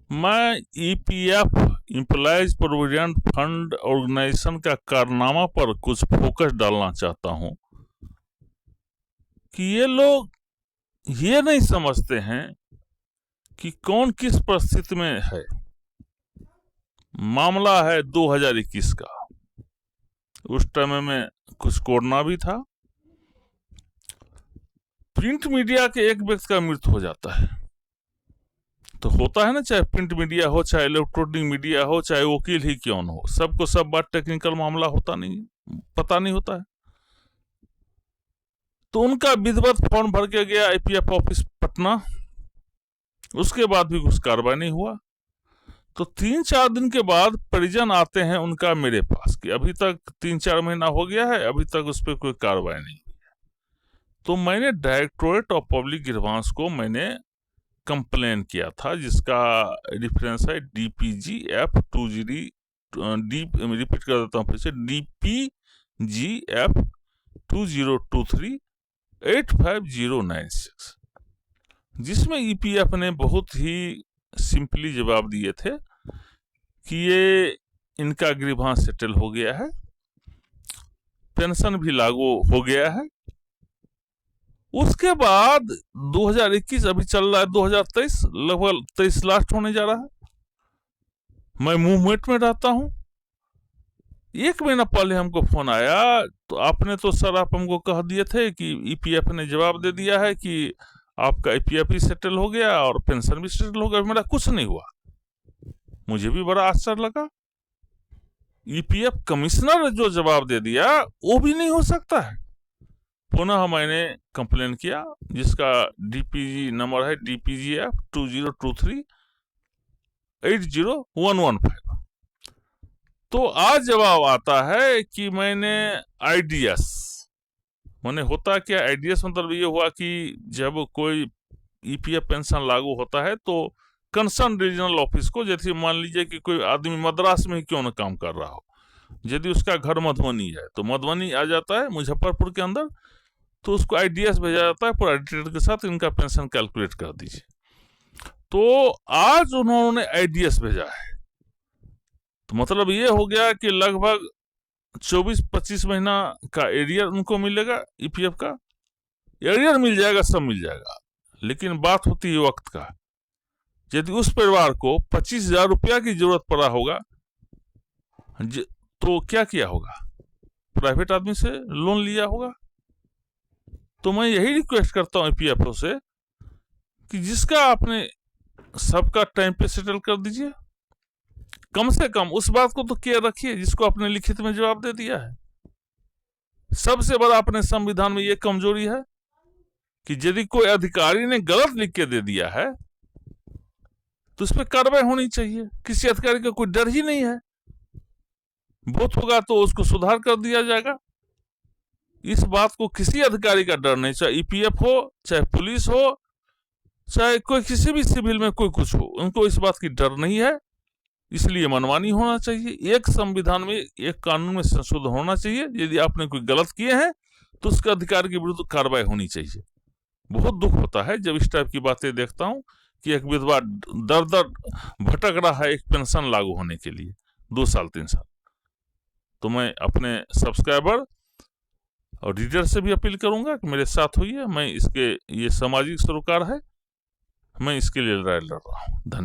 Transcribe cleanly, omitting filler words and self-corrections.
मैं EPF employees provident fund organisation का कारनामा पर कुछ फोकस डालना चाहता हूं कि ये लोग ये नहीं समझते हैं कि कौन किस परिस्थिति में है। मामला है 2021 का। उस टाइम में कुछ कोरोना भी था। प्रिंट मीडिया के एक व्यक्ति का मृत्यु हो जाता है तो होता है ना, चाहे प्रिंट मीडिया हो, चाहे इलेक्ट्रॉनिक मीडिया हो, चाहे वकील ही क्यों न हो, सबको सब बात टेक्निकल मामला होता नहीं, पता नहीं होता है। तो उनका विधिवत फॉर्म भर के गया आईपीएफ ऑफिस पटना। उसके बाद भी कुछ कार्रवाई नहीं हुआ। तो 3-4 दिन के बाद परिजन आते हैं उनका मेरे पास कि अभी तक 3-4 महीना हो गया है, अभी तक उस पर कोई कार्रवाई नहीं हुई है। तो मैंने डायरेक्टोरेट ऑफ पब्लिक ग्रीवेंस को मैंने कंप्लेन किया था, जिसका रेफरेंस है DPGF 20, रिपीट कर देता हूँ फिर से, DPGF 2023-85096, जिसमें ईपीएफ ने बहुत ही सिंपली जवाब दिए थे कि ये इनका ग्रीवेंस सेटल हो गया है, पेंशन भी लागू हो गया है। उसके बाद 2021 अभी चल रहा है, 2023 लगभग 23 लास्ट होने जा रहा है। मैं मूवमेंट में रहता हूं। 1 महीना पहले हमको फोन आया तो आपने तो सर आप हमको कह दिए थे कि ईपीएफ ने जवाब दे दिया है कि आपका ईपीएफ भी सेटल हो गया और पेंशन भी सेटल हो गया। मेरा कुछ नहीं हुआ। मुझे भी बड़ा आश्चर्य लगा। ईपीएफ कमिश्नर जो जवाब दे दिया वो भी नहीं हो सकता है। पुनः मैंने कंप्लेन किया, जिसका डीपीजी नंबर है DPGF 2023-80115। तो आज जवाब आता है कि मैंने आईडीएस, मैंने होता क्या, आईडीएस मतलब ये हुआ कि जब कोई ईपीएफ पेंशन लागू होता है तो कंसर्न रीजनल ऑफिस को, जैसे मान लीजिए कि कोई आदमी मद्रास में ही क्यों न काम कर रहा हो, यदि उसका घर मधुबनी है तो मधुबनी आ जाता है मुजफ्फरपुर के अंदर, तो उसको आईडीएस भेजा जाता है पूरा डिटेल के साथ, इनका पेंशन कैलकुलेट कर दीजिए। तो आज उन्होंने आईडीएस भेजा है, तो मतलब ये हो गया कि लगभग 24-25 महीना का एरियर उनको मिलेगा। ईपीएफ का एरियर मिल जाएगा, सब मिल जाएगा, लेकिन बात होती है वक्त का। यदि उस परिवार को 25,000 रुपया की जरूरत पड़ा होगा तो क्या किया होगा? प्राइवेट आदमी से लोन लिया होगा। तो मैं यही रिक्वेस्ट करता हूं ईपीएफओ से कि जिसका आपने सबका टाइम पे सेटल कर दीजिए। कम से कम उस बात को तो केयर रखिए जिसको आपने लिखित में जवाब दे दिया है। सबसे बड़ा अपने संविधान में यह कमजोरी है कि यदि कोई अधिकारी ने गलत लिख के दे दिया है तो उस पर कार्रवाई होनी चाहिए। किसी अधिकारी का कोई डर ही नहीं है। वोट होगा तो उसको सुधार कर दिया जाएगा। इस बात को किसी अधिकारी का डर नहीं, चाहे ईपीएफ हो, चाहे पुलिस हो, चाहे कोई किसी भी सिविल में कोई कुछ हो, उनको इस बात की डर नहीं है। इसलिए मनमानी होना चाहिए। एक संविधान में, एक कानून में संशोधन होना चाहिए। यदि आपने कोई गलत किए हैं तो उसके अधिकार के विरुद्ध कार्रवाई होनी चाहिए। बहुत दुख होता है जब इस टाइप की बातें देखता हूं कि एक विधवा दर दर भटक रहा है एक पेंशन लागू होने के लिए 2 साल 3 साल। तो मैं अपने सब्सक्राइबर और रीडर से भी अपील करूंगा कि मेरे साथ होइए। मैं इसके, ये सामाजिक सरोकार है, मैं इसके लिए लड़ रहा हूं। धन्यवाद।